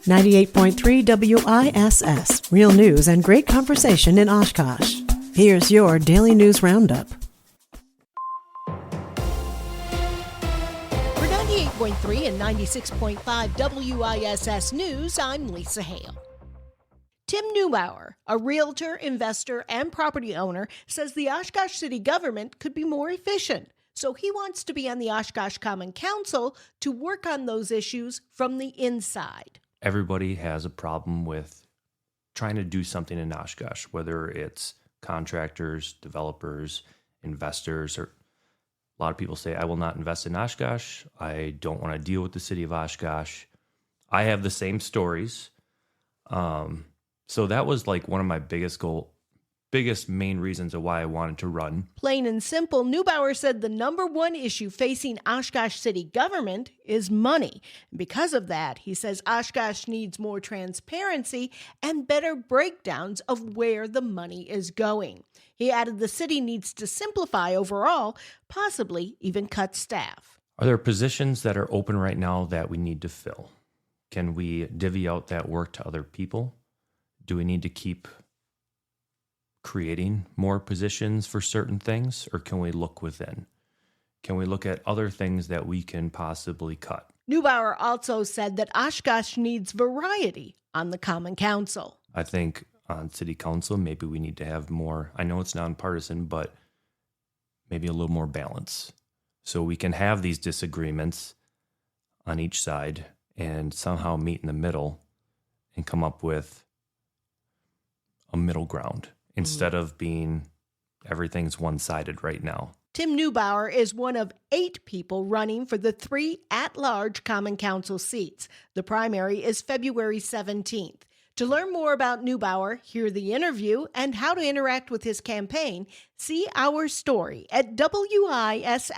98.3 WISS, real news and great conversation in Oshkosh. Here's your Daily News Roundup. For 98.3 and 96.5 WISS News, I'm Lisa Hale. Tim Neubauer, a realtor, investor, and property owner, says the Oshkosh City government could be more efficient. So he wants to be on the Oshkosh Common Council to work on those issues from the inside. Everybody has a problem with trying to do something in Oshkosh, whether it's contractors, developers, investors, or a lot of people say, I will not invest in Oshkosh. I don't want to deal with the city of Oshkosh. I have the same stories. So that was like one of my biggest main reasons of why I wanted to run. Plain and simple, Neubauer said the number one issue facing Oshkosh city government is money. Because of that, he says Oshkosh needs more transparency and better breakdowns of where the money is going. He added the city needs to simplify overall, possibly even cut staff. Are there positions that are open right now that we need to fill? Can we divvy out that work to other people? Do we need to keep creating more positions for certain things, or can we look within? Can we look at other things that we can possibly cut? Neubauer also said that Oshkosh needs variety on the Common Council. I think on City Council, maybe we need to have more, I know it's nonpartisan, but maybe a little more balance. So we can have these disagreements on each side and somehow meet in the middle and come up with a middle ground. Instead of being everything's one-sided right now. Tim Neubauer is one of 8 people running for the 3 at-large Common Council seats. The primary is February 17th. To learn more about Neubauer, hear the interview, and how to interact with his campaign, see our story at wiss.fm.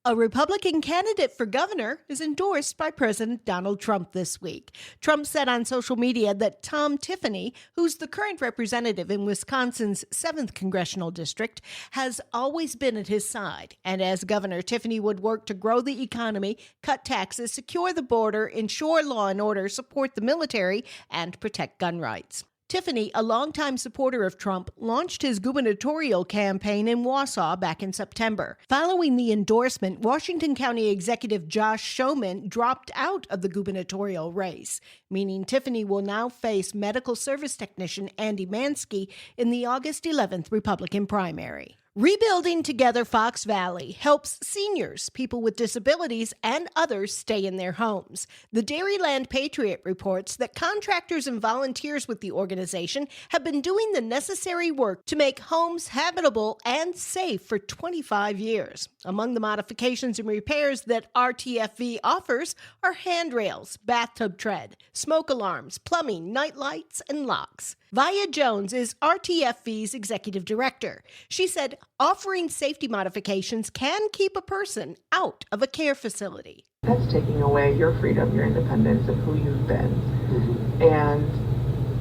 A Republican candidate for governor is endorsed by President Donald Trump this week. Trump said on social media that Tom Tiffany, who's the current representative in Wisconsin's 7th congressional district, has always been at his side. And as governor, Tiffany would work to grow the economy, cut taxes, secure the border, ensure law and order, support the military, and protect gun rights. Tiffany, a longtime supporter of Trump, launched his gubernatorial campaign in Wausau back in September. Following the endorsement, Washington County Executive Josh Schoeman dropped out of the gubernatorial race, meaning Tiffany will now face medical service technician Andy Mansky in the August 11th Republican primary. Rebuilding Together Fox Valley helps seniors, people with disabilities, and others stay in their homes. The Dairyland Patriot reports that contractors and volunteers with the organization have been doing the necessary work to make homes habitable and safe for 25 years. Among the modifications and repairs that RTFV offers are handrails, bathtub tread, smoke alarms, plumbing, night lights, and locks. Via Jones is RTFV's executive director. She said offering safety modifications can keep a person out of a care facility. That's taking away your freedom, your independence of who you've been. And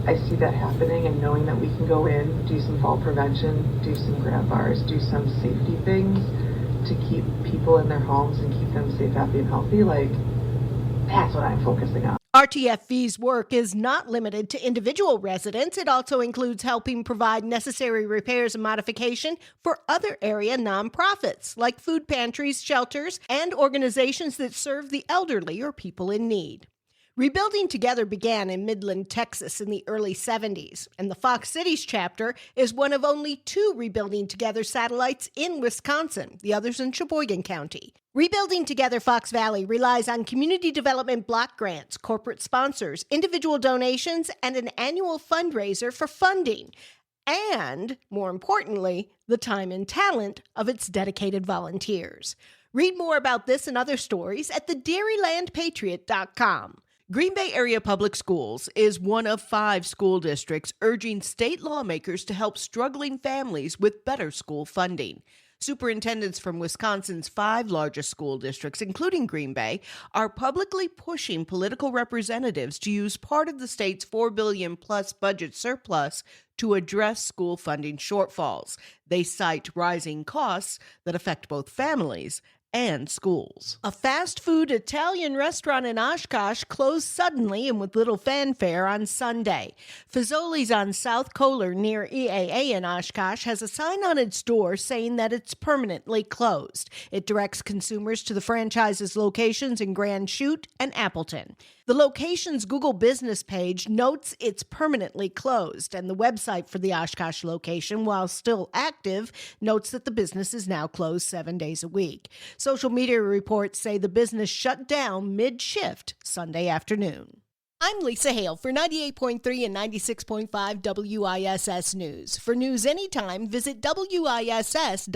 I see that happening, and knowing that we can go in, do some fall prevention, do some grab bars, do some safety things to keep people in their homes and keep them safe, happy, and healthy, that's what I'm focusing on. RTFV's work is not limited to individual residents. It also includes helping provide necessary repairs and modification for other area nonprofits like food pantries, shelters, and organizations that serve the elderly or people in need. Rebuilding Together began in Midland, Texas in the early 70s, and the Fox Cities chapter is one of only 2 Rebuilding Together satellites in Wisconsin, the others in Sheboygan County. Rebuilding Together Fox Valley relies on community development block grants, corporate sponsors, individual donations, and an annual fundraiser for funding. And, more importantly, the time and talent of its dedicated volunteers. Read more about this and other stories at thedairylandpatriot.com. Green Bay Area Public Schools is one of 5 school districts urging state lawmakers to help struggling families with better school funding. Superintendents from Wisconsin's 5 largest school districts, including Green Bay, are publicly pushing political representatives to use part of the state's $4 billion-plus budget surplus to address school funding shortfalls. They cite rising costs that affect both families and schools. A fast food Italian restaurant in Oshkosh closed suddenly and with little fanfare on Sunday. Fazoli's on South Kohler near EAA in Oshkosh has a sign on its door saying that it's permanently closed. It directs consumers to the franchise's locations in Grand Chute and Appleton. The location's Google business page notes it's permanently closed, and the website for the Oshkosh location, while still active, notes that the business is now closed 7 days a week. Social media reports say the business shut down mid-shift Sunday afternoon. I'm Lisa Hale for 98.3 and 96.5 WISS News. For news anytime, visit WISS.FM.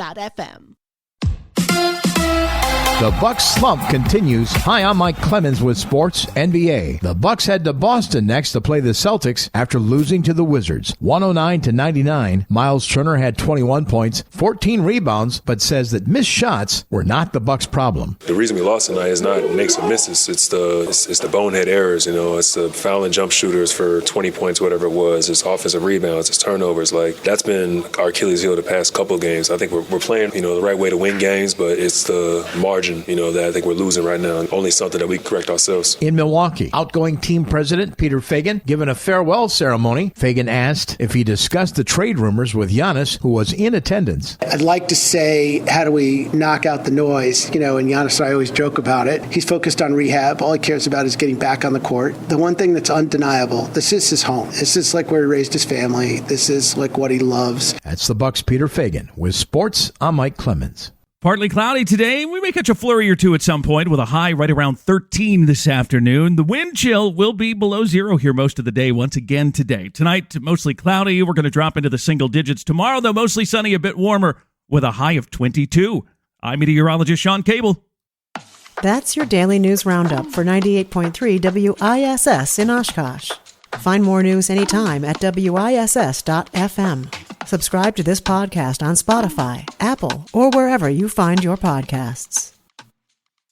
The Bucks slump continues. Hi, I'm Mike Clemens with Sports NBA. The Bucks head to Boston next to play the Celtics after losing to the Wizards, 109-99. Miles Turner had 21 points, 14 rebounds, but says that missed shots were not the Bucks' problem. The reason we lost tonight is not makes and misses. It's the bonehead errors. It's the foul and jump shooters for 20 points, whatever it was. It's offensive rebounds. It's turnovers. That's been our Achilles heel the past couple of games. I think we're playing the right way to win games, but it's the margin that I think we're losing right now. Only something that we can correct ourselves. In Milwaukee, outgoing team president Peter Feigin given a farewell ceremony. Feigin asked if he discussed the trade rumors with Giannis, who was in attendance. I'd like to say, how do we knock out the noise? And Giannis, I always joke about it. He's focused on rehab. All he cares about is getting back on the court. The one thing that's undeniable, this is his home. This is like where he raised his family. This is like what he loves. That's the Bucks' Peter Feigin. With sports, I'm Mike Clemens. Partly cloudy today. We may catch a flurry or two at some point with a high right around 13 this afternoon. The wind chill will be below zero here most of the day once again today. Tonight, mostly cloudy. We're going to drop into the single digits. Tomorrow, though, mostly sunny, a bit warmer with a high of 22. I'm meteorologist Sean Cable. That's your daily news roundup for 98.3 WISS in Oshkosh. Find more news anytime at WISS.FM. Subscribe to this podcast on Spotify, Apple, or wherever you find your podcasts.